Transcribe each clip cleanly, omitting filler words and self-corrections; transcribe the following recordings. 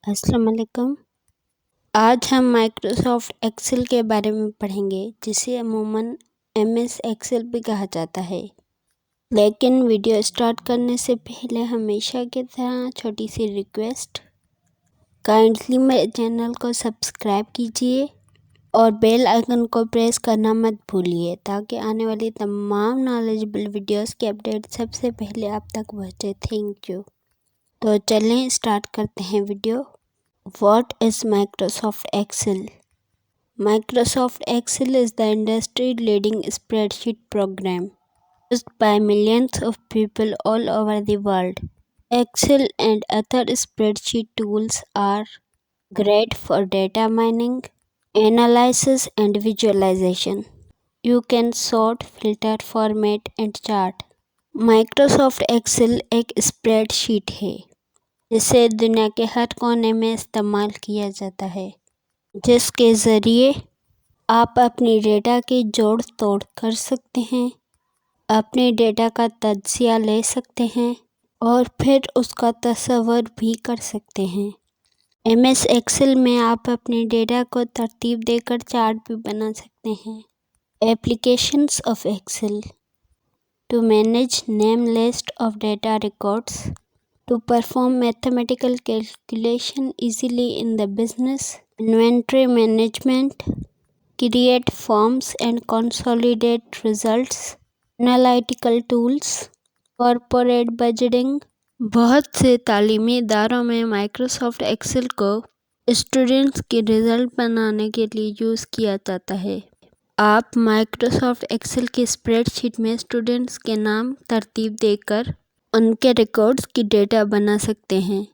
अस्सलाम वालेकुम। आज हम माइक्रोसॉफ्ट एक्सेल के बारे में पढ़ेंगे, जिसे अमूमन एमएस एक्सेल भी कहा जाता है। लेकिन वीडियो स्टार्ट करने से पहले हमेशा की तरह छोटी सी रिक्वेस्ट, काइंडली मेरे चैनल को सब्सक्राइब कीजिए और बेल आइकन को प्रेस करना मत भूलिए, ताकि आने वाली तमाम नॉलेजेबल वीडियोस की अपडेट सबसे पहले आप तक पहुँचे। Thank you. तो चलें स्टार्ट करते हैं video. What is Microsoft Excel? Microsoft Excel is the industry-leading spreadsheet program used by millions of people all over the world. Excel and other spreadsheet tools are great for data mining, analysis, and visualization. You can sort, filter, format, and chart. Microsoft Excel एक spreadsheet है जिसे दुनिया के हर कोने में इस्तेमाल किया जाता है, जिसके ज़रिए आप अपनी डेटा की जोड़ तोड़ कर सकते हैं, अपने डेटा का तज्जिया ले सकते हैं और फिर उसका तस्वर भी कर सकते हैं। एमएस एक्सेल में आप अपने डेटा को तरतीब देकर चार्ट भी बना सकते हैं। Applications of Excel: to manage name list of data records, to perform mathematical calculation easily in the business, inventory management, create forms and consolidate results, analytical tools, corporate budgeting। बहुत से तालीमी इदारों में माइक्रोसॉफ्ट एक्सेल को students के result बनाने के लिए यूज़ किया जाता है। आप माइक्रोसॉफ्ट एक्सेल की स्प्रेडशीट में स्टूडेंट्स के नाम तरतीब देकर उनके रिकॉर्ड्स की डेटा बना सकते हैं।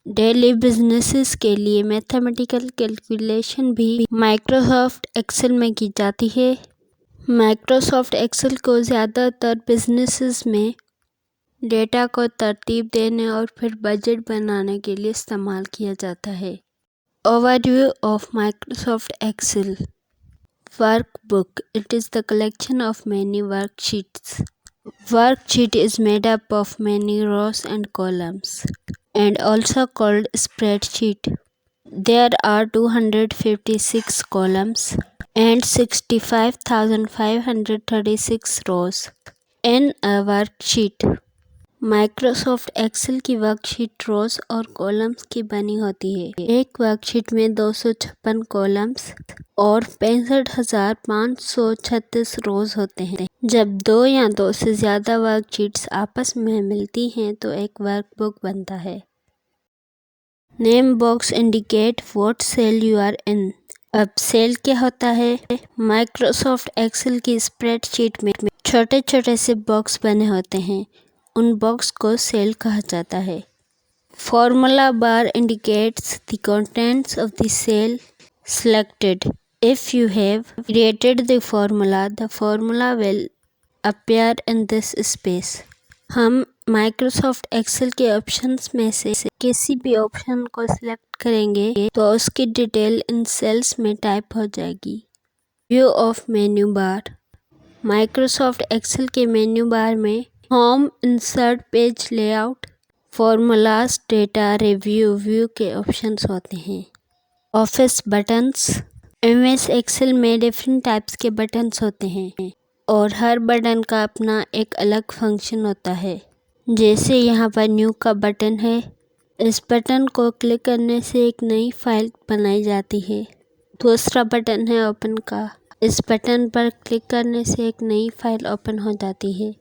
डेली बिजनेसेस के लिए मैथमेटिकल कैलकुलेशन भी माइक्रोसॉफ्ट एक्सेल में की जाती है। माइक्रोसॉफ्ट एक्सेल को ज़्यादातर बिजनेसेस में डेटा को तरतीब देने और फिर बजट बनाने के लिए इस्तेमाल किया जाता है। Overview of Microsoft Excel. Workbook: it is the collection of many worksheets. Worksheet is made up of many rows and columns, and also called spreadsheet. There are 256 columns and 65,536 rows in a worksheet. Microsoft Excel की worksheet rows और columns की बनी होती है। एक worksheet में 256 columns और 65,536 रोज होते हैं। जब दो या दो से ज़्यादा वर्कशीट्स आपस में मिलती हैं तो एक वर्कबुक बनता है। Name box indicate what cell you are in. अब सेल क्या होता है? माइक्रोसॉफ्ट एक्सेल की स्प्रेडशीट में छोटे छोटे से बॉक्स बने होते हैं। उन बॉक्स को सेल कहा जाता है। Formula bar indicates the contents of the cell selected. If you have created the formula will appear in this space. हम माइक्रोसॉफ्ट एक्सेल के ऑप्शंस में से किसी भी ऑप्शन को सिलेक्ट करेंगे तो उसकी डिटेल इन सेल्स में टाइप हो जाएगी। View of menu bar: Microsoft Excel के मेन्यू बार में home, insert, page layout, formulas, data, review, view के ऑप्शंस होते हैं। ऑफिस बटन्स: एमएस एक्सेल में डिफरेंट टाइप्स के बटन्स होते हैं और हर बटन का अपना एक अलग फंक्शन होता है। जैसे यहाँ पर न्यू का बटन है, इस बटन को क्लिक करने से एक नई फाइल बनाई जाती है। दूसरा बटन है ओपन का, इस बटन पर क्लिक करने से एक नई फाइल ओपन हो जाती है।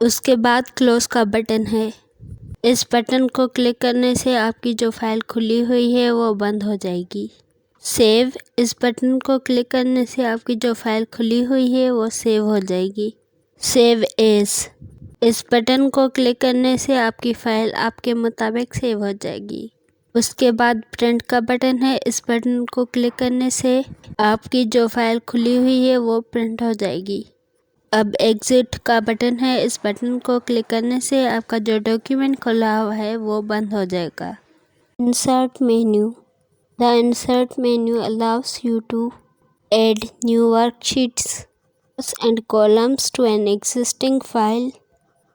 उसके बाद क्लोज का बटन है, इस बटन को क्लिक करने से आपकी जो फाइल खुली हुई है वो बंद हो जाएगी। सेव: इस बटन को क्लिक करने से आपकी जो फाइल खुली हुई है वो सेव हो जाएगी। सेव एज: इस बटन को क्लिक करने से आपकी फाइल आपके मुताबिक सेव हो जाएगी। उसके बाद प्रिंट का बटन है, इस बटन को क्लिक करने से आपकी जो फाइल खुली हुई है वो प्रिंट हो जाएगी। अब एग्जिट का बटन है, इस बटन को क्लिक करने से आपका जो डॉक्यूमेंट खुला हुआ है वो बंद हो जाएगा। Insert menu: the insert menu allows you to add new worksheets and columns to an existing file.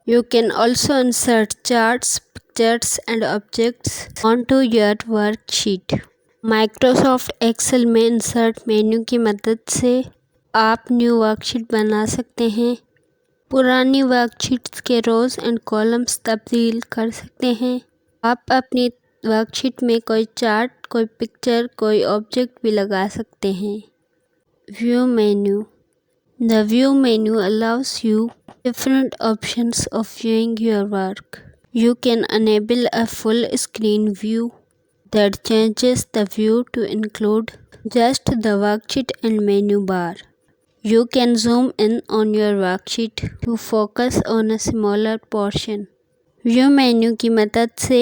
You can also insert charts, pictures and objects onto your worksheet। Microsoft Excel में insert menu की मदद से आप new worksheet बना सकते हैं। पुरानी worksheets के रोज़ एंड कॉलम्स तब्दील कर सकते हैं। आप अपनी वर्कशीट में कोई चार्ट, कोई पिक्चर, कोई ऑब्जेक्ट भी लगा सकते हैं। View menu. The view menu allows you different options of viewing your work. You can enable a full screen view that changes the view to include just the worksheet and menu bar. You can zoom in on your worksheet to focus on a smaller portion. View menu की मदद से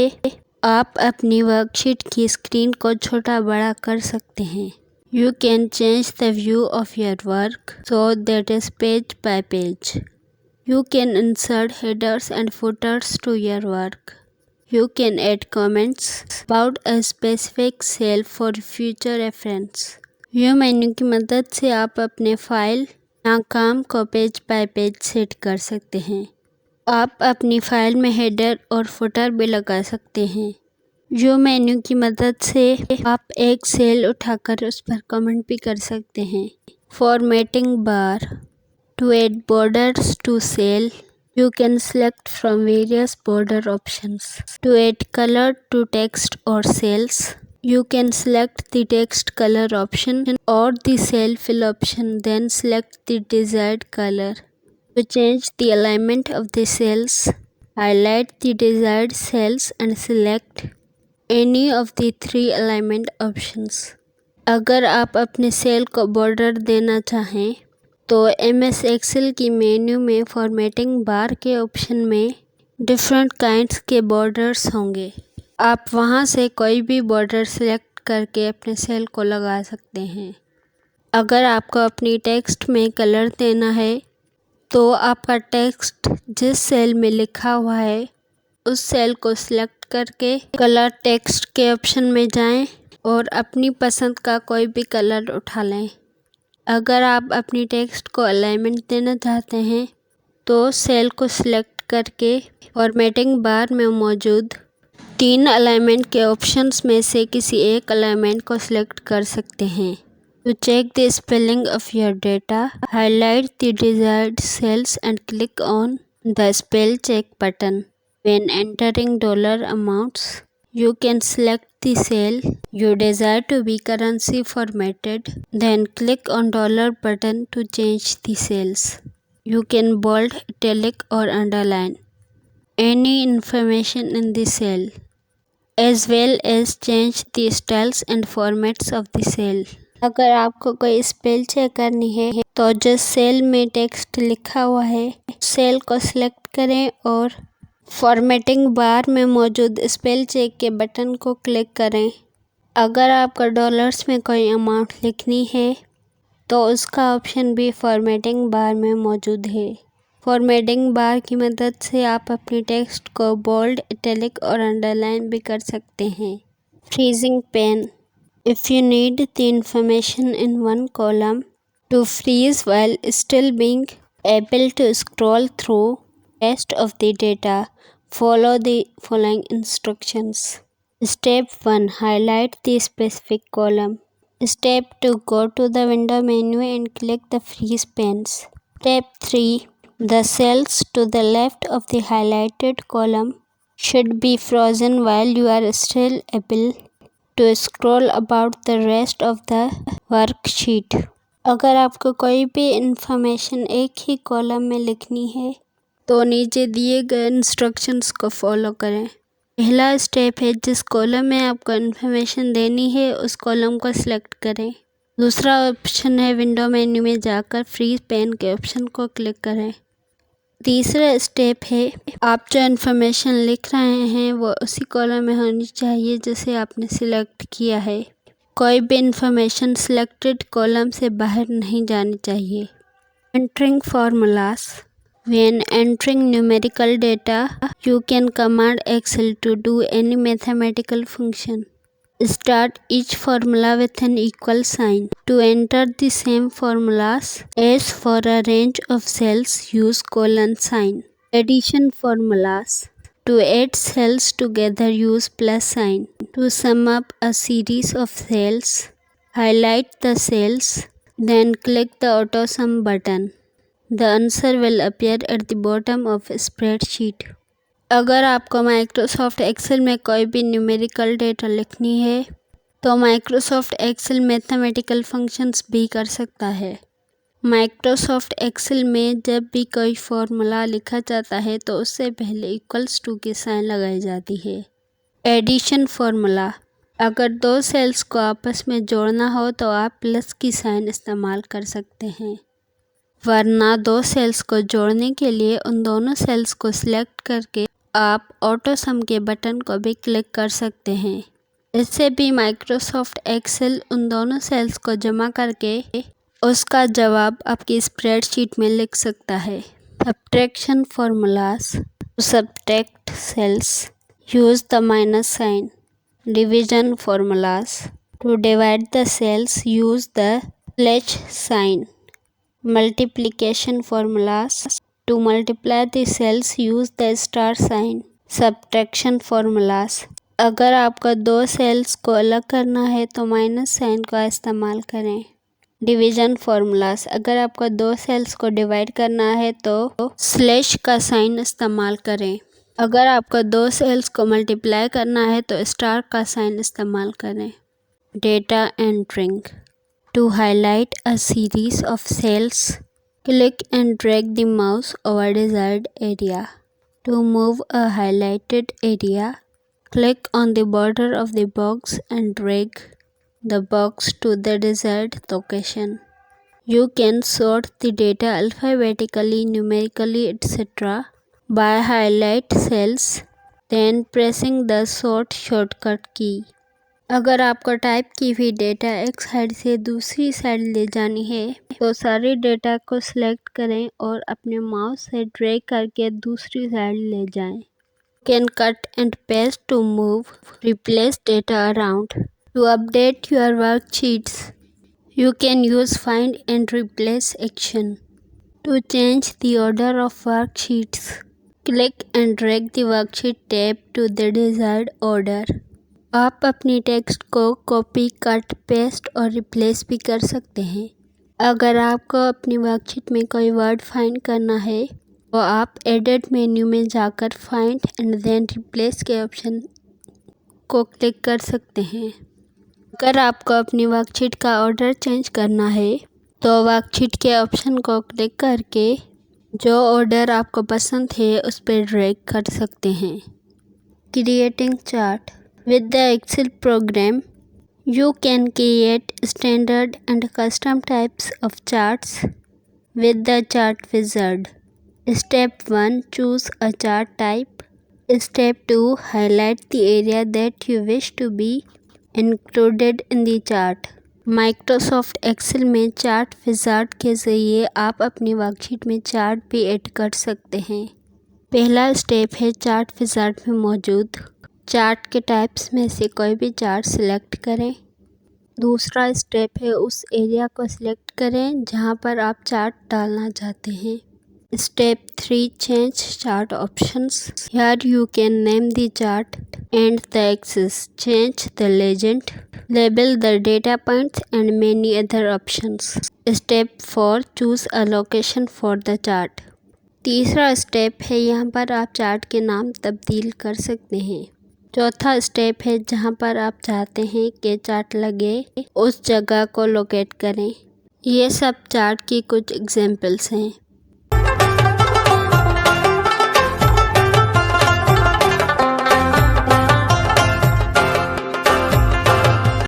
आप अपनी worksheet की screen को छोटा बड़ा कर सकते हैं। You can change the view of your work so that is page by page. You can insert headers and footers to your work. You can add comments about a specific cell for future reference. View menu की मदद से आप अपने file या काम को page bye page set कर सकते हैं। आप अपनी फाइल में हेडर और फुटर भी लगा सकते हैं। व्यू मेन्यू की मदद से आप एक सेल उठाकर उस पर कमेंट भी कर सकते हैं। Formatting bar. To add borders to cell, you can select from various border options. To add color to text or cells, you can select the text color option or the cell fill option, then select the desired color. To change the alignment of the cells, highlight the desired cells and select any of the 3 alignment options. अगर आप अपने cell को border देना चाहें तो MS Excel की menu में formatting bar के ऑप्शन में डिफरेंट काइंड्स के बॉर्डर्स होंगे। आप वहां से कोई भी बॉर्डर सेलेक्ट करके अपने सेल को लगा सकते हैं। अगर आपको अपनी टेक्स्ट में कलर देना है तो आपका टेक्स्ट जिस सेल में लिखा हुआ है उस सेल को सिलेक्ट करके कलर टेक्स्ट के ऑप्शन में जाएं और अपनी पसंद का कोई भी कलर उठा लें। अगर आप अपनी टेक्स्ट को अलाइनमेंट देना चाहते हैं तो सेल को सिलेक्ट करके फॉर्मेटिंग बार में मौजूद 3 अलाइनमेंट के ऑप्शंस में से किसी एक अलाइनमेंट को सिलेक्ट कर सकते हैं। To check the spelling of your data, highlight the desired cells and click on the spell check button. When entering dollar amounts, you can select the cell you desire to be currency formatted, then click on dollar button to change the cells. You can bold, italic or underline any information in the cell, as well as change the styles and formats of the cell. अगर आपको कोई spell check करनी है तो जिस cell में text लिखा हुआ है सेल को सिलेक्ट करें और फॉर्मेटिंग बार में मौजूद स्पेल चेक के बटन को क्लिक करें। अगर आपको डॉलर्स में कोई अमाउंट लिखनी है तो उसका ऑप्शन भी फॉर्मेटिंग बार में मौजूद है। फॉर्मेटिंग बार की मदद से आप अपनी टेक्स्ट को बोल्ड, इटैलिक और अंडरलाइन भी कर सकते हैं। Freezing pane. If you need the information in one column to freeze while still being able to scroll through rest of the data, follow the following instructions. Step 1. Highlight the specific column. Step 2. Go to the window menu and click the freeze panes. Step 3. The cells to the left of the highlighted column should be frozen while you are still able to scroll about the rest of the worksheet. अगर आपको कोई भी information एक ही column में लिखनी है तो नीचे दिए गए इंस्ट्रक्शंस को फॉलो करें। पहला स्टेप है जिस कॉलम में आपको इंफॉर्मेशन देनी है उस कॉलम को सिलेक्ट करें। दूसरा ऑप्शन है विंडो मेन्यू में जाकर फ्रीज पेन के ऑप्शन को क्लिक करें। तीसरा स्टेप है आप जो इन्फॉर्मेशन लिख रहे हैं वो उसी कॉलम में होनी चाहिए जिसे आपने सिलेक्ट किया है। कोई भी इन्फॉर्मेशन सिलेक्टेड कॉलम से बाहर नहीं जानी चाहिए। Entering formulas. When entering numerical data, you can command Excel to do any mathematical function. Start each formula with an equal sign. To enter the same formulas as for a range of cells, use colon sign. Addition formulas. To add cells together, use plus sign. To sum up a series of cells, highlight the cells, then click the auto sum button. The answer will appear at the bottom of spreadsheet. अगर आपको Microsoft Excel में कोई भी numerical data लिखनी है तो Microsoft Excel mathematical functions भी कर सकता है। माइक्रोसॉफ्ट एक्सेल में जब भी कोई फॉर्मूला लिखा जाता है तो उससे पहले इक्वल्स टू की साइन लगाई जाती है। एडिशन फॉर्मूला, अगर दो सेल्स को आपस में जोड़ना हो तो आप प्लस की साइन इस्तेमाल कर सकते हैं, वरना दो सेल्स को जोड़ने के लिए उन दोनों सेल्स को सिलेक्ट करके आप ऑटो सम के बटन को भी क्लिक कर सकते हैं। इससे भी माइक्रोसॉफ्ट एक्सेल उन दोनों सेल्स को जमा करके उसका जवाब आपकी स्प्रेडशीट में लिख सकता है। Subtraction formulas, to subtract cells use the minus sign. Division formulas, to divide the cells use the slash sign. Multiplication formulas, to multiply the cells use the star sign. Subtraction formulas, अगर आपको दो sales को अलग करना है तो minus sign का इस्तेमाल करें। डिवीजन फॉर्मूलाज, अगर आपको दो सेल्स को डिवाइड करना है तो स्लैश का साइन इस्तेमाल करें। अगर आपको दो सेल्स को मल्टीप्लाई करना है तो स्टार का साइन इस्तेमाल करें। Data entering, to highlight a series of cells, click and drag the mouse over desired area. To move a highlighted area, click on the border of the box and drag the box to the desired location. You can sort the data alphabetically, numerically, etc. by highlight cells, then pressing the sort shortcut key. अगर आपको type की हुई data एक side से दूसरी side ले जानी है तो सारे डेटा को सिलेक्ट करें और अपने माउस से ड्रैग करके दूसरी साइड ले जाएं। Can cut and paste to move, replace data around. To update your worksheets, you can use find and replace action. To change the order of worksheets, click and drag the worksheet tab to the desired order. आप अपनी text को copy, cut, paste और replace भी कर सकते हैं। अगर आपको अपनी वर्कशीट में कोई वर्ड फाइंड करना है तो आप एडिट मेन्यू में जाकर फाइंड एंड देन रिप्लेस के ऑप्शन को क्लिक कर सकते हैं। अगर आपको अपनी वर्कशीट का ऑर्डर चेंज करना है तो वर्कशीट के ऑप्शन को क्लिक करके जो ऑर्डर आपको पसंद है उस पर ड्रैग कर सकते हैं। Creating chart, with the Excel program you can create standard and custom types of charts with the chart wizard. Step 1. Choose a chart type. Step 2. Highlight the area that you wish to be included in the chart. Microsoft Excel में chart wizard के ज़रिए आप अपनी worksheet में chart भी add कर सकते हैं। पहला स्टेप है चार्ट विज़ार्ड में मौजूद चार्ट के टाइप्स में से कोई भी चार्ट सिलेक्ट करें। दूसरा स्टेप है उस एरिया को सिलेक्ट करें जहां पर आप चार्ट डालना चाहते हैं। Step 3. Change chart options. Here you can name the chart and the axis, change the legend, label the data points and many other options. Step 4. Choose a location for the chart. तीसरा step है यहाँ पर आप chart के नाम तब्दील कर सकते हैं। चौथा स्टेप है जहाँ पर आप चाहते हैं कि चार्ट लगे उस जगह को लोकेट करें। ये सब चार्ट की कुछ एग्जाम्पल्स हैं।